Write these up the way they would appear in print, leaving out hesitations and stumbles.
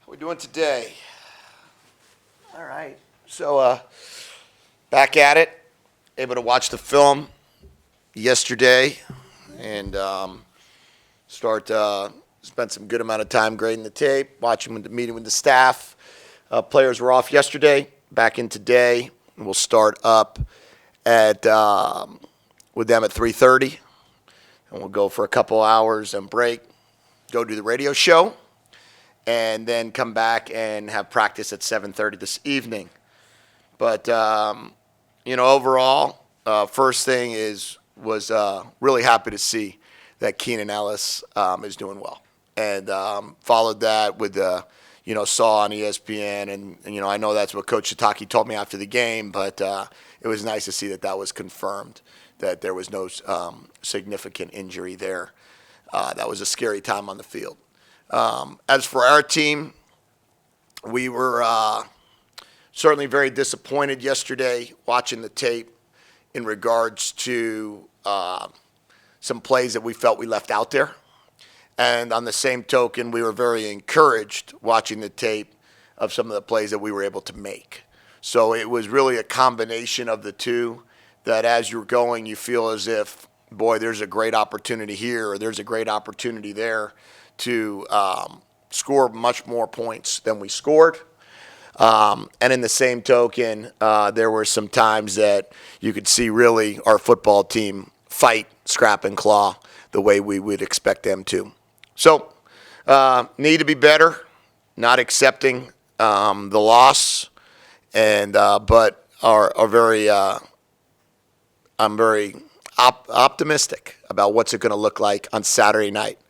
We're doing today. All right. So, back at it. Able to watch the film yesterday and spent some good amount of time grading the tape, watching the meeting with the staff. Players were off yesterday, back in today. We'll start up at with them at 3:30, and we'll go for a couple hours and break, go do the radio show, and then come back and have practice at 7:30 this evening. But overall, first thing was really happy to see that Keenan Ellis is doing well, and followed that with saw on ESPN, and I know that's what Coach Shiitake told me after the game, but it was nice to see that was confirmed, that there was no significant injury there. That was a scary time on the field. As for our team, we were certainly very disappointed yesterday watching the tape in regards to some plays that we felt we left out there. And on the same token, we were very encouraged watching the tape of some of the plays that we were able to make. So it was really a combination of the two, that as you're going, you feel as if, boy, there's a great opportunity here or there's a great opportunity there to score much more points than we scored. And in the same token, there were some times that you could see really our football team fight, scrap, and claw the way we would expect them to. So, need to be better, not accepting the loss, and but are very. I'm very optimistic about what's it going to look like on Saturday night,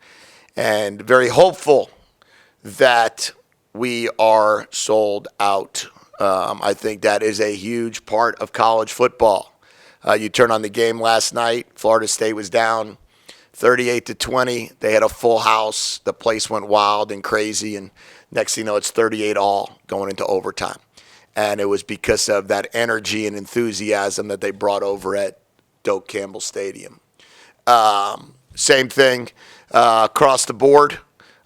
and very hopeful that we are sold out. I think that is a huge part of college football. You turn on the game last night. Florida State was down 38-20. They had a full house. The place went wild and crazy, and next thing you know, it's 38-all going into overtime. And it was because of that energy and enthusiasm that they brought over at Doak Campbell Stadium. Same thing across the board.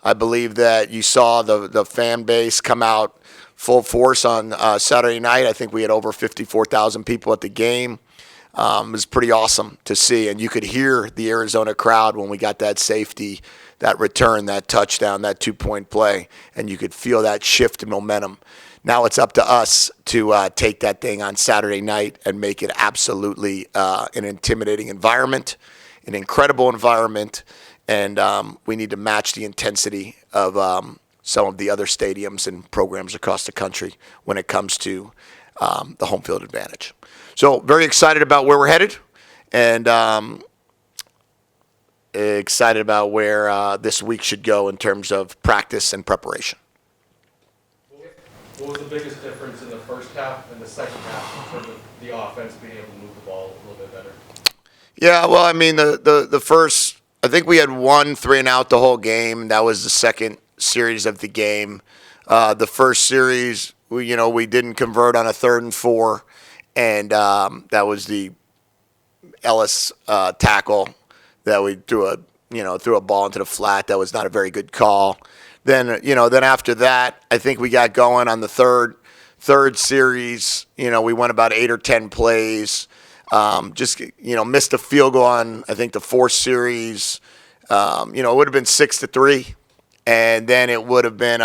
I believe that you saw the fan base come out full force on Saturday night. I think we had over 54,000 people at the game. It was pretty awesome to see, and you could hear the Arizona crowd when we got that safety, that return, that touchdown, that 2-point play, and you could feel that shift in momentum. Now it's up to us to take that thing on Saturday night and make it absolutely an intimidating environment, an incredible environment, and we need to match the intensity of some of the other stadiums and programs across the country when it comes to the home field advantage. So very excited about where we're headed, and excited about where this week should go in terms of practice and preparation. What was the biggest difference in the first half and the second half in terms of the offense being able to move the ball a little bit better? Yeah, well, I mean, the first, I think we had 1 3-and-out the whole game. That was the second series of the game. The first series, we didn't convert on a 3rd and 4. And that was the Ellis tackle that we threw a ball into the flat. That was not a very good call. Then after that, I think we got going on the third series. We went about 8 or 10 plays. Missed a field goal on, I think, the 4th series. It would have been 6-3, and then it would have been.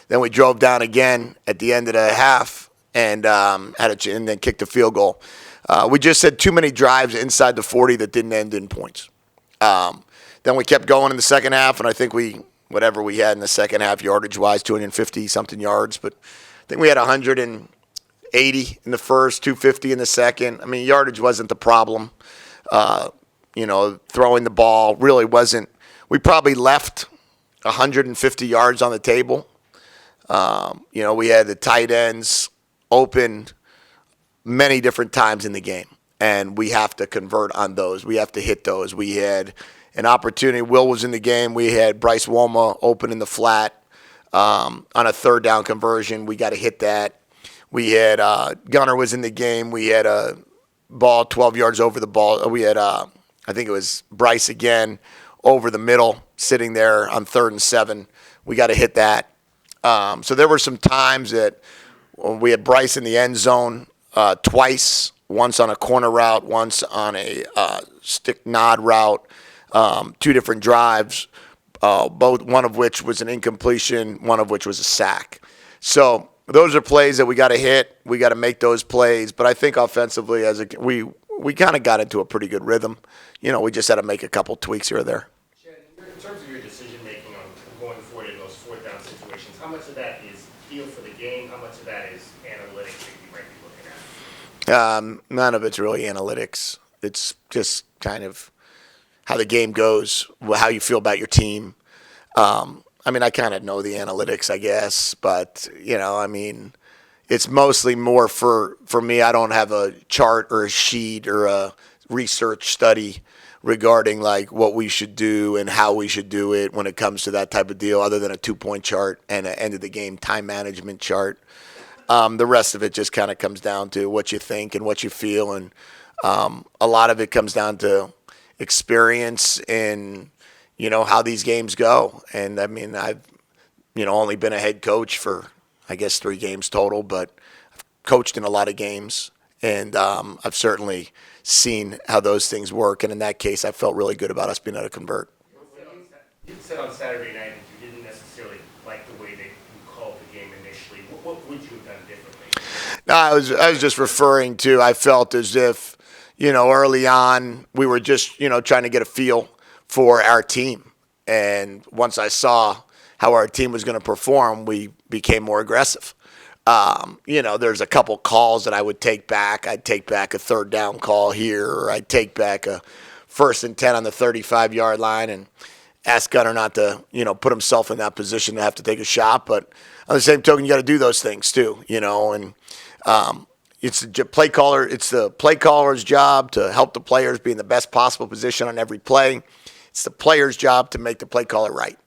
Then we drove down again at the end of the half. And and then kicked a field goal. We just had too many drives inside the 40 that didn't end in points. Then we kept going in the second half, and I think whatever we had in the second half, yardage-wise, 250-something yards. But I think we had 180 in the first, 250 in the second. I mean, yardage wasn't the problem. Throwing the ball really wasn't. We probably left 150 yards on the table. We had the tight ends open many different times in the game, and we have to convert on those. We have to hit those. We had an opportunity. Will was in the game. We had Bryce Woma open in the flat on a 3rd down conversion. We got to hit that. We had Gunner was in the game. We had a ball 12 yards over the ball. We had, I think it was Bryce again, over the middle, sitting there on 3rd and 7. We got to hit that. So there were some times that we had Bryce in the end zone twice, once on a corner route, once on a stick nod route, two different drives, one of which was an incompletion, one of which was a sack. So those are plays that we got to hit. We got to make those plays. But I think offensively, we kind of got into a pretty good rhythm. We just had to make a couple tweaks here or there. Jedd, in terms of your decision-making on going forward in those fourth down situations, how much of that is feel for the game? How much of that is analytics that you might be looking at? None of it's really analytics. It's just kind of how the game goes, how you feel about your team. I kind of know the analytics, I guess, but it's mostly more for me. I don't have a chart or a sheet or a research study regarding like what we should do and how we should do it when it comes to that type of deal, other than a 2-point chart and an end of the game time management chart. The rest of it just kind of comes down to what you think and what you feel, and a lot of it comes down to experience and how these games go. And I've only been a head coach for I guess 3 games total, but I've coached in a lot of games, and I've certainly seen how those things work. And in that case, I felt really good about us being able to convert. You said on Saturday night that you didn't necessarily like the way that you called the game initially. What would you have done differently? No, I was just referring to, I felt as if early on we were just trying to get a feel for our team, and once I saw how our team was going to perform, we became more aggressive. There's a couple calls that I would take back. I'd take back a 3rd down call here, or I'd take back a 1st and 10 on the 35-yard line and ask Gunner not to, put himself in that position to have to take a shot. But on the same token, you got to do those things too, and it's the play caller. It's the play caller's job to help the players be in the best possible position on every play. It's the player's job to make the play caller right.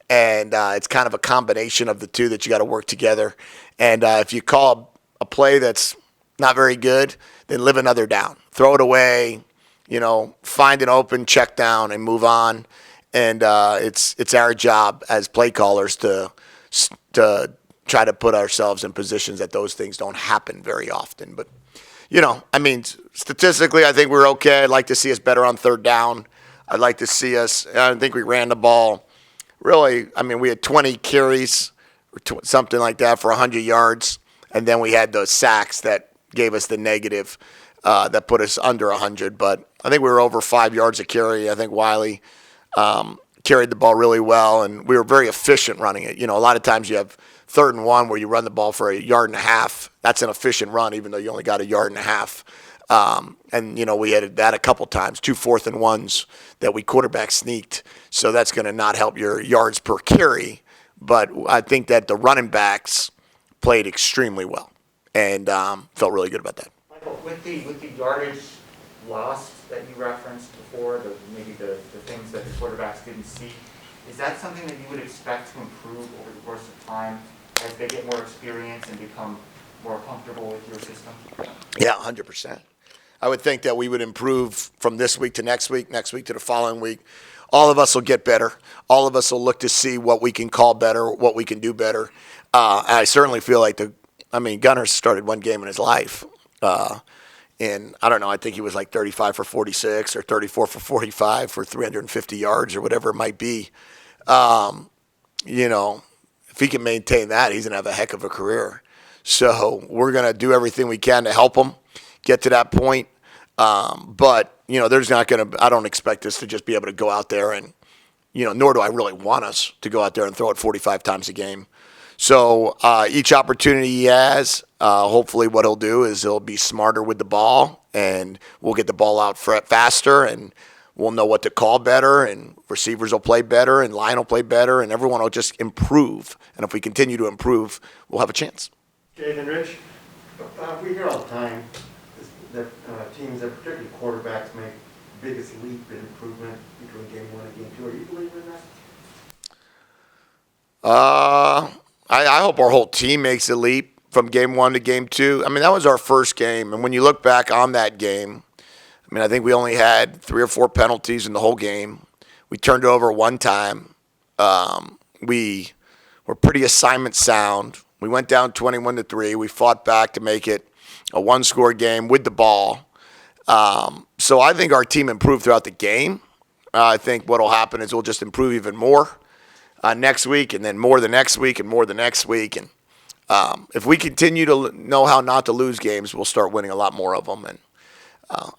And it's kind of a combination of the two that you got to work together. And if you call a play that's not very good, then live another down. Throw it away, find an open check down and move on. And it's our job as play callers to try to put ourselves in positions that those things don't happen very often. But, statistically, I think we're okay. I'd like to see us better on 3rd down. I'd like to see us, I think we ran the ball. Really, we had 20 carries or something like that for 100 yards, and then we had those sacks that gave us the negative that put us under 100. But I think we were over 5 yards a carry. I think Wiley carried the ball really well, and we were very efficient running it. A lot of times you have 3rd and 1 where you run the ball for 1.5 yards. That's an efficient run, even though you only got 1.5 yards. And we had that a couple times, 2 4th and 1s that we quarterback sneaked. So that's going to not help your yards per carry. But I think that the running backs played extremely well, and felt really good about that. Michael, with the yardage loss that you referenced before, maybe the things that the quarterbacks didn't see, is that something that you would expect to improve over the course of time as they get more experience and become more comfortable with your system? Yeah, 100%. I would think that we would improve from this week to next week to the following week. All of us will get better. All of us will look to see what we can call better, what we can do better. I certainly feel like Gunner started one game in his life. And I don't know, I think he was like 35 for 46 or 34 for 45 for 350 yards or whatever it might be. If he can maintain that, he's going to have a heck of a career. So we're going to do everything we can to help him get to that point. But there's not going to, I don't expect us to just be able to go out there and, nor do I really want us to go out there and throw it 45 times a game. So each opportunity he has, hopefully what he'll do is he'll be smarter with the ball, and we'll get the ball out faster, and we'll know what to call better, and receivers will play better, and line will play better, and everyone will just improve. And if we continue to improve, we'll have a chance. Jedd and Rich, we hear all the time that teams, that particularly quarterbacks, make the biggest leap in improvement between game 1 and game 2. Are you believing in that? I hope our whole team makes a leap from game 1 to game 2. That was our first game, and when you look back on that game, I think we only had 3 or 4 penalties in the whole game. We turned it over one time. We We're pretty assignment sound. We went down 21-3. We fought back to make it a one-score game with the ball. So I think our team improved throughout the game. I think what will happen is we'll just improve even more next week, and then more the next week, and more the next week. And if we continue to know how not to lose games, we'll start winning a lot more of them. And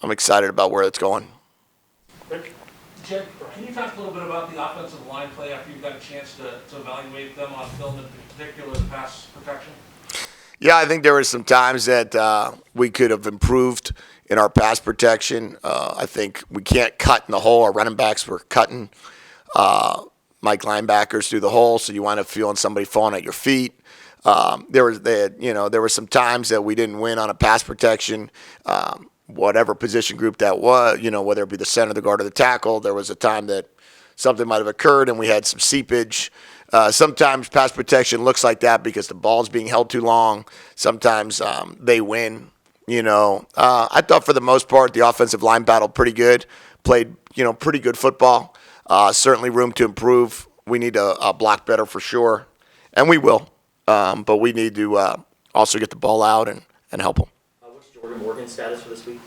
I'm excited about where it's going. Jedd, can you talk a little bit about the offensive line play after you've got a chance to evaluate them on film, in particular the pass protection? Yeah, I think there were some times that we could have improved in our pass protection. I think we can't cut in the hole. Our running backs were cutting Mike linebackers through the hole, so you wind up feeling somebody falling at your feet. There were some times that we didn't win on a pass protection. Whatever position group that was, whether it be the center, the guard, or the tackle, there was a time that something might have occurred and we had some seepage. Sometimes pass protection looks like that because the ball's being held too long. Sometimes they win. I thought for the most part the offensive line battled pretty good, played pretty good football. Certainly room to improve. We need to block better for sure, and we will. But we need to also get the ball out and help them. What's Jordan Morgan's status for this week?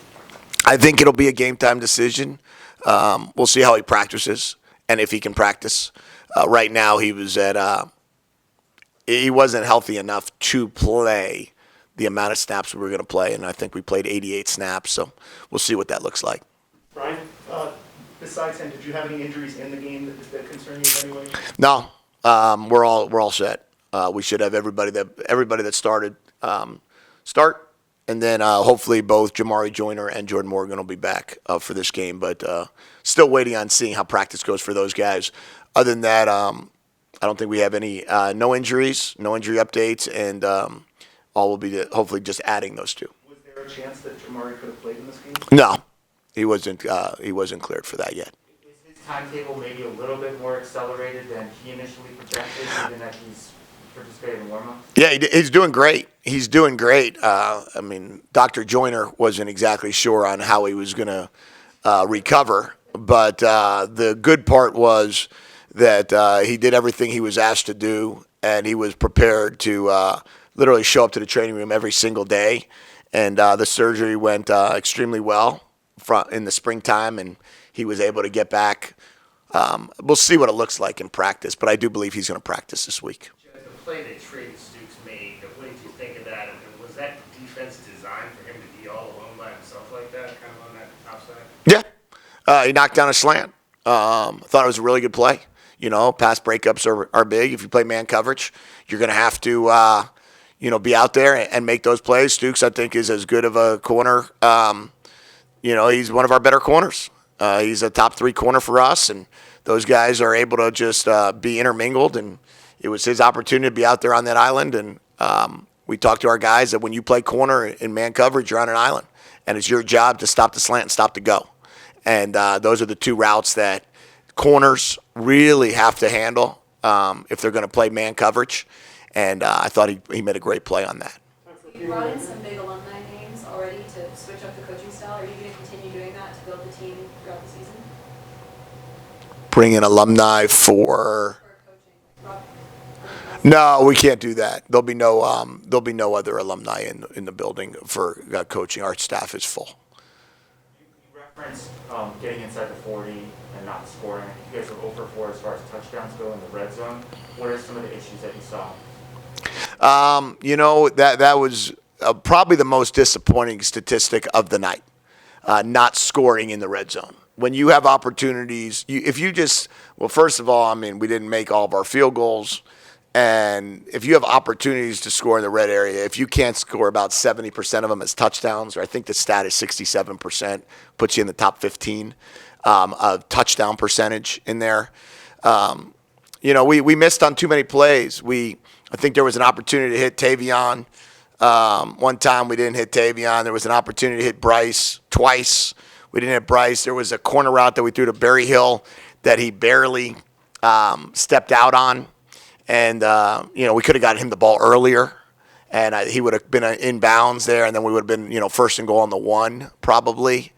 I think it'll be a game time decision. We'll see how he practices and if he can practice. Right now, he wasn't healthy enough to play the amount of snaps we were going to play, and I think we played 88 snaps. So we'll see what that looks like. Brian, besides him, did you have any injuries in the game that concern you in any way? No, we're all set. We should have everybody that started start. And then hopefully both Jamari Joyner and Jordan Morgan will be back for this game. But still waiting on seeing how practice goes for those guys. Other than that, I don't think we have any no injuries, no injury updates, and all will be hopefully just adding those two. Was there a chance that Jamari could have played in this game? No, he wasn't cleared for that yet. Is his timetable maybe a little bit more accelerated than he initially projected, given that he's participated in warm-ups? Yeah, he's doing great. He's doing great. Dr. Joyner wasn't exactly sure on how he was going to recover, but the good part was that he did everything he was asked to do, and he was prepared to literally show up to the training room every single day. And the surgery went extremely well in the springtime, and he was able to get back. We'll see what it looks like in practice, but I do believe he's going to practice this week. The play that Trey Stooks made, what did you think of that? And was that defense designed for him to be all alone by himself like that, kind of on that top side? Yeah, he knocked down a slant. Thought it was a really good play. Pass breakups are big. If you play man coverage, you're going to have to, be out there and make those plays. Stooks, I think, is as good of a corner. He's one of our better corners. He's a top 3 corner for us, and those guys are able to just be intermingled. And it was his opportunity to be out there on that island. And we talked to our guys that when you play corner in man coverage, you're on an island, and it's your job to stop the slant and stop the go. And those are the 2 routes that corners really have to handle if they're going to play man coverage. And I thought he made a great play on that. You brought in some big alumni names already to switch up the coaching style. Are you going to continue doing that to build the team throughout the season? Bring in alumni for. No, we can't do that. There'll be no other alumni in the building for coaching. Our staff is full. You referenced getting inside the 40 and not scoring. You guys were 0 for 4 as far as touchdowns go in the red zone. What are some of the issues that you saw? That was probably the most disappointing statistic of the night, not scoring in the red zone. When you have opportunities, first of all, we didn't make all of our field goals. And if you have opportunities to score in the red area, if you can't score about 70% of them as touchdowns, or I think the stat is 67%, puts you in the top 15 of touchdown percentage in there. We missed on too many plays. I think there was an opportunity to hit Tavion. One time we didn't hit Tavion. There was an opportunity to hit Bryce twice. We didn't hit Bryce. There was a corner route that we threw to Berry Hill that he barely stepped out on. And, we could have gotten him the ball earlier, and he would have been in bounds there, and then we would have been, first and goal on the 1 probably.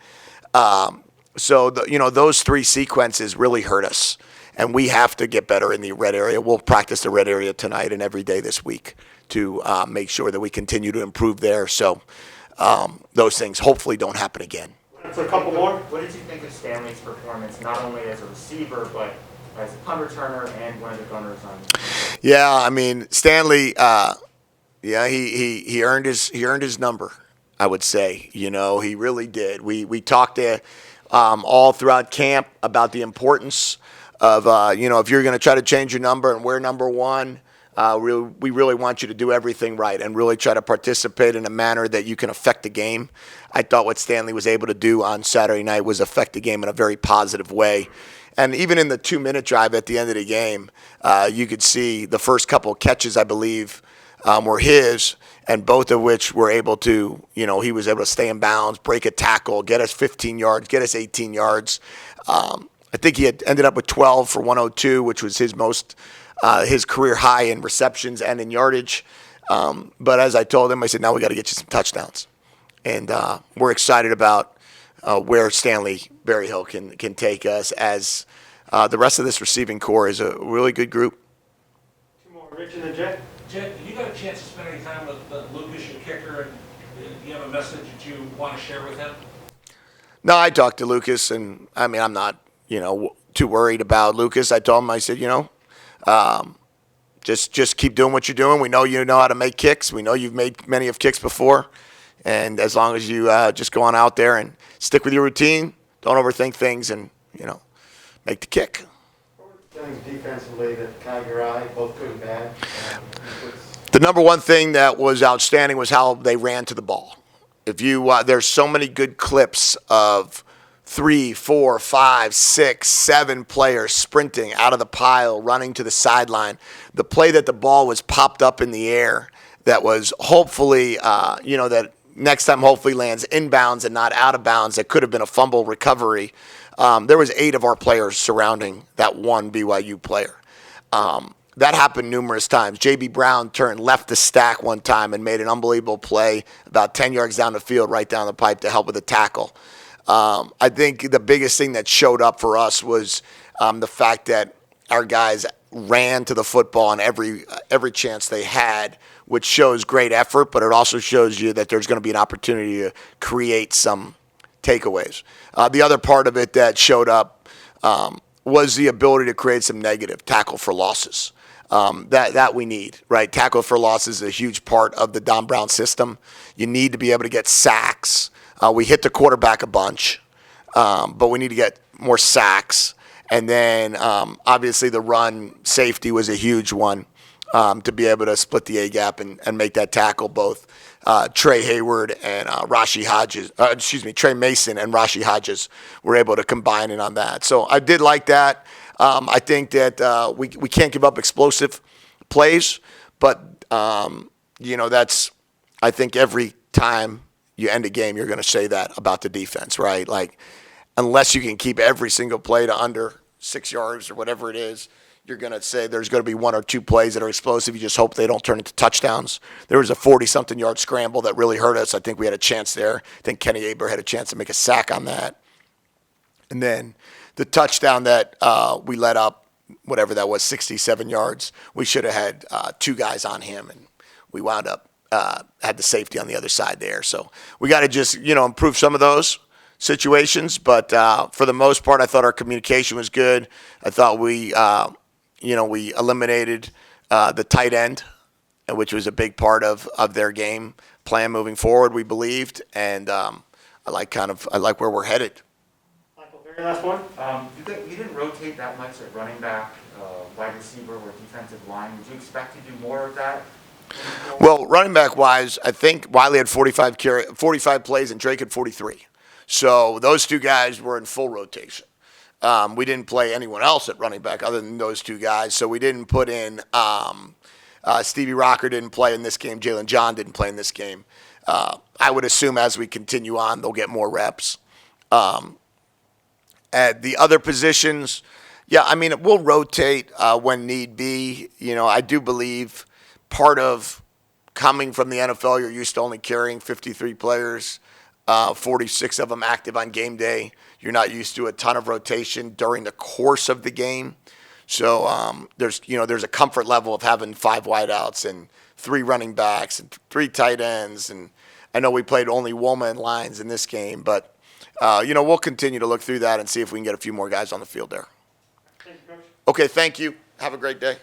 So those 3 sequences really hurt us. and we have to get better in the red area. We'll practice the red area tonight and every day this week to make sure that we continue to improve there. So those things hopefully don't happen again. For a couple more. What did you think of Stanley's performance, not only as a receiver, but as a punt returner and one of the gunners on? Yeah, I mean Stanley. He earned his number. I would say, he really did. We talked to all throughout camp about the importance of if you're going to try to change your number and we're number one, we really want you to do everything right and really try to participate in a manner that you can affect the game. I thought what Stanley was able to do on Saturday night was affect the game in a very positive way. And even in the 2-minute drive at the end of the game, you could see the first couple of catches, I believe, were his, and both of which were able to, he was able to stay in bounds, break a tackle, get us 15 yards, get us 18 yards. I think he had ended up with 12 for 102, which was his career high in receptions and in yardage. But as I told him, I said, now we got to get you some touchdowns. And we're excited about where Stanley Berryhill can take us, as the rest of this receiving core is a really good group. Two more, Rich and then Jedd. Jedd, you got a chance to spend any time with Lucas, your kicker, and do you have a message that you want to share with him? No, I talked to Lucas, and I'm not, too worried about Lucas. I told him, I said, just keep doing what you're doing. We know you know how to make kicks. We know you've made many of kicks before, and as long as you just go on out there and stick with your routine, don't overthink things, and make the kick. Things defensively that caught your eye, both good and bad. The number one thing that was outstanding was how they ran to the ball. If you there's so many good clips of 3, 4, 5, 6, 7 players sprinting out of the pile, running to the sideline. The play that the ball was popped up in the air, that was hopefully, that next time hopefully lands inbounds and not out of bounds. That could have been a fumble recovery. There was 8 of our players surrounding that one BYU player. That happened numerous times. J.B. Brown turned left the stack one time and made an unbelievable play about 10 yards down the field, right down the pipe to help with a tackle. I think the biggest thing that showed up for us was the fact that our guys ran to the football on every chance they had, which shows great effort, but it also shows you that there's going to be an opportunity to create some takeaways. The other part of it that showed up was the ability to create some negative tackle for losses. That we need, right? Tackle for losses is a huge part of the Don Brown system. You need to be able to get sacks. We hit the quarterback a bunch, but we need to get more sacks. And then obviously the run safety was a huge one, to be able to split the A-gap and make that tackle. Both Trey Hayward and Trey Mason and Rashi Hodges were able to combine in on that. So I did like that. I think that we can't give up explosive plays, but that's, I think every time you end a game, you're going to say that about the defense, right? Like, unless you can keep every single play to under 6 yards or whatever it is, you're going to say there's going to be 1 or 2 plays that are explosive. You just hope they don't turn into touchdowns. There was a 40-something yard scramble that really hurt us. I think we had a chance there. I think Kenny Aber had a chance to make a sack on that. And then the touchdown that we let up, whatever that was, 67 yards, we should have had 2 guys on him, and we wound up had the safety on the other side there. So we got to just, improve some of those situations. But for the most part, I thought our communication was good. I thought we eliminated the tight end, which was a big part of their game plan moving forward, we believed. And I like where we're headed. Michael, very last one. You didn't rotate that much at running back, wide receiver, or defensive line. Would you expect to do more of that? Well, running back wise, I think Wiley had 45 plays and Drake had 43. So those 2 guys were in full rotation. We didn't play anyone else at running back other than those 2 guys. So we didn't put in Stevie Rocker didn't play in this game. Jalen John didn't play in this game. I would assume as we continue on, they'll get more reps. At the other positions, we'll rotate when need be. I do believe part of coming from the NFL, you're used to only carrying 53 players, 46 of them active on game day. You're not used to a ton of rotation during the course of the game. So there's a comfort level of having 5 wideouts and 3 running backs and 3 tight ends. And I know we played only woman lines in this game, but we'll continue to look through that and see if we can get a few more guys on the field there. Thank you, Coach. Okay, thank you. Have a great day.